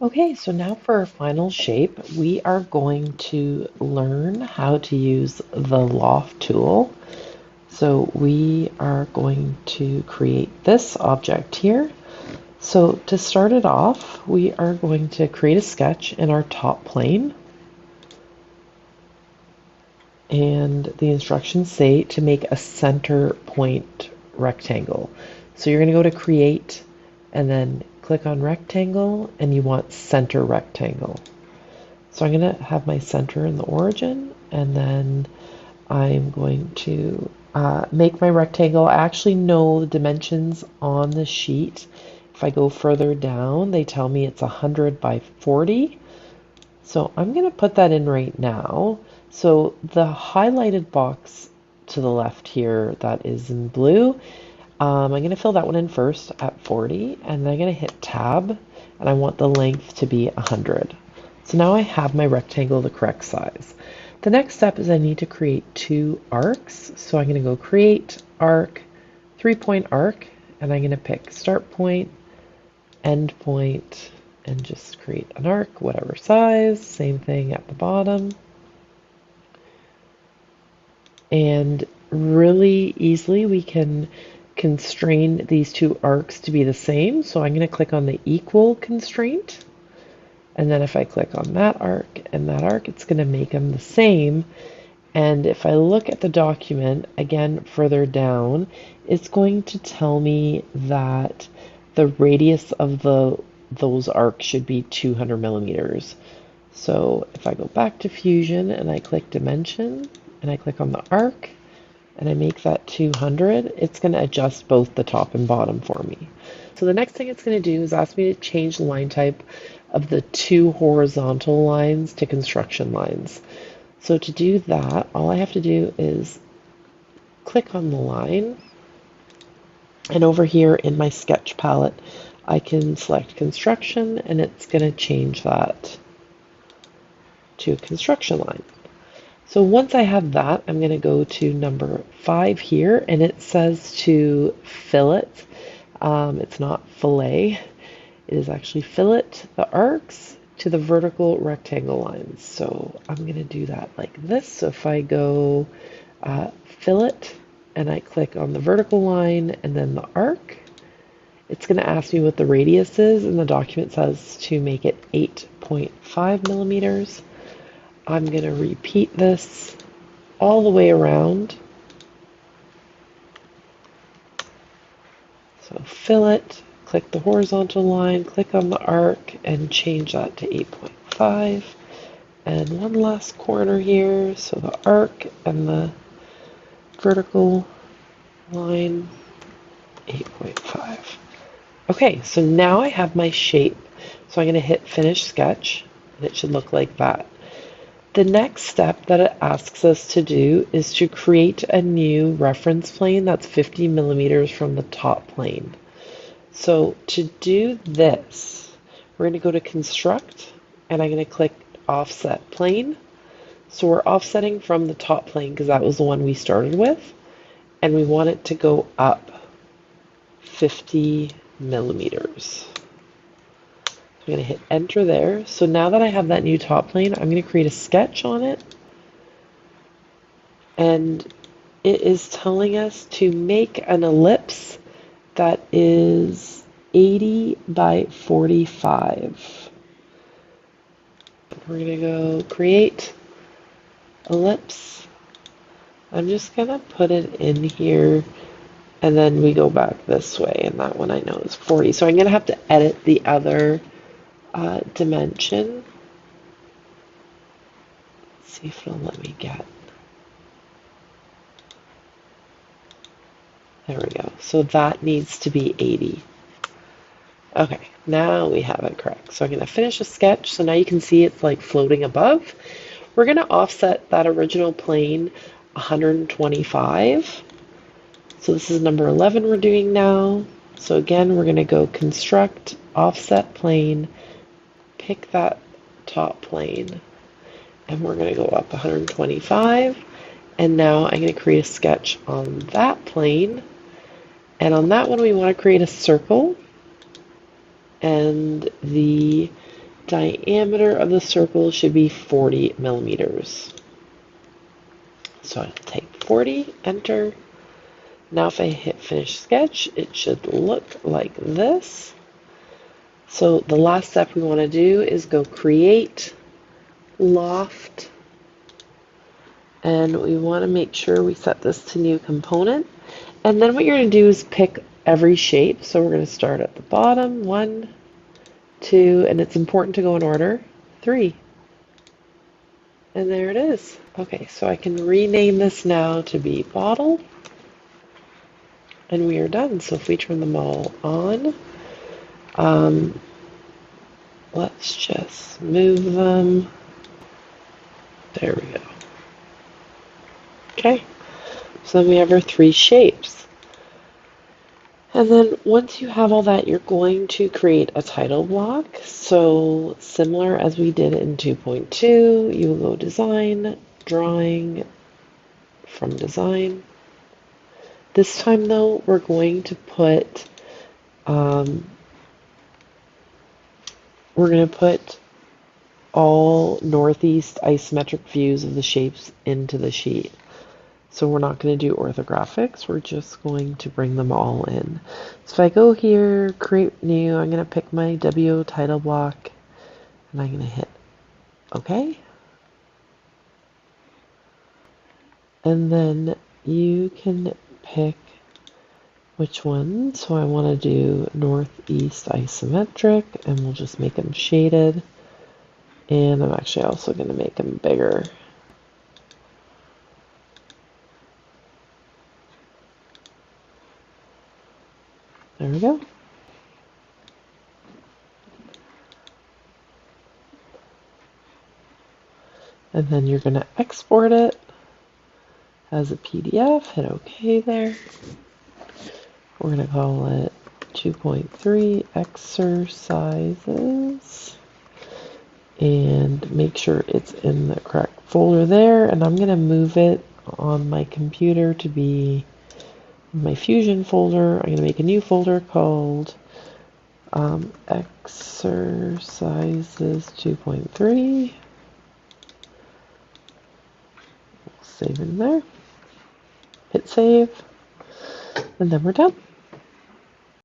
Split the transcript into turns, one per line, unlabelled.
Okay, so now for our final shape, we are going to learn how to use the loft tool. So we are going to create this object here. So to start it off, we are going to create a sketch in our top plane. And the instructions say to make a center point rectangle. So you're going to go to create and then click on rectangle, and you want center rectangle. So I'm going to have my center in the origin, and then I'm going to make my rectangle. I actually know the dimensions on the sheet. If I go further down, they tell me it's 100 by 40. So I'm going to put that in right now. So the highlighted box to the left here that is in blue, I'm going to fill that one in first at 40, and then I'm going to hit tab, and I want the length to be 100. So now I have my rectangle the correct size. The next step is I need to create two arcs. So I'm going to go create arc, 3-point arc, and I'm going to pick start point, end point, and just create an arc, whatever size. Same thing at the bottom. And really easily we can constrain these two arcs to be the same. So I'm going to click on the equal constraint. And then if I click on that arc and that arc, it's going to make them the same. And if I look at the document, again, further down, it's going to tell me that the radius of those arcs should be 200 millimeters. So if I go back to Fusion and I click Dimension, and I click on the arc, and I make that 200, it's going to adjust both the top and bottom for me. So the next thing it's going to do is ask me to change the line type of the two horizontal lines to construction lines. So to do that, all I have to do is click on the line, and over here in my sketch palette, I can select construction, and it's going to change that to a construction line. So once I have that, I'm going to go to number 5 here, and it says to fillet. It's not fillet. It is actually fillet the arcs to the vertical rectangle lines. So I'm going to do that like this. So if I go fillet and I click on the vertical line and then the arc, it's going to ask me what the radius is, and the document says to make it 8.5 millimeters. I'm going to repeat this all the way around. So fillet, click the horizontal line, click on the arc, and change that to 8.5. And one last corner here, so the arc and the vertical line, 8.5. Okay, so now I have my shape. So I'm going to hit Finish Sketch, and it should look like that. The next step that it asks us to do is to create a new reference plane that's 50 millimeters from the top plane. So to do this, we're going to go to Construct, and I'm going to click Offset Plane. So we're offsetting from the top plane because that was the one we started with, and we want it to go up 50 millimeters. I'm going to hit enter there. So now that I have that new top plane, I'm going to create a sketch on it. And it is telling us to make an ellipse that is 80 by 45. We're going to go create ellipse. I'm just going to put it in here, and then we go back this way, and that one I know is 40. So I'm going to have to edit the other dimension. Let's see if it'll let me get. There we go. So that needs to be 80. Okay, now we have it correct. So I'm going to finish a sketch. So now you can see it's like floating above. We're going to offset that original plane 125. So this is number 11 we're doing now. So again, we're going to go construct, offset plane, pick that top plane, and we're going to go up 125. And now I'm going to create a sketch on that plane. And on that one, we want to create a circle. And the diameter of the circle should be 40 millimeters. So I'll take 40, enter. Now if I hit finish sketch, it should look like this. So the last step we want to do is go create loft, and we want to make sure we set this to new component. And then what you're going to do is pick every shape. So we're going to start at the bottom, 1, 2, and it's important to go in order, 3. And there it is. Okay, so I can rename this now to be bottle, and we are done. So if we turn them all on, let's just move them. There we go. Okay, so then we have our 3 shapes. And then once you have all that, you're going to create a title block. So similar as we did in 2.2, you will go design, drawing, from design. This time though, we're going to put all northeast isometric views of the shapes into the sheet. So we're not going to do orthographics, we're just going to bring them all in. So if I go here, create new, I'm going to pick my WO title block, and I'm going to hit OK. And then you can pick which one. So I want to do northeast isometric, and we'll just make them shaded. And I'm actually also going to make them bigger. There we go. And then you're going to export it as a PDF. Hit OK there. We're going to call it 2.3 exercises. And make sure it's in the correct folder there. And I'm going to move it on my computer to be my Fusion folder. I'm going to make a new folder called exercises 2.3. Save in there. Hit save. And then we're done.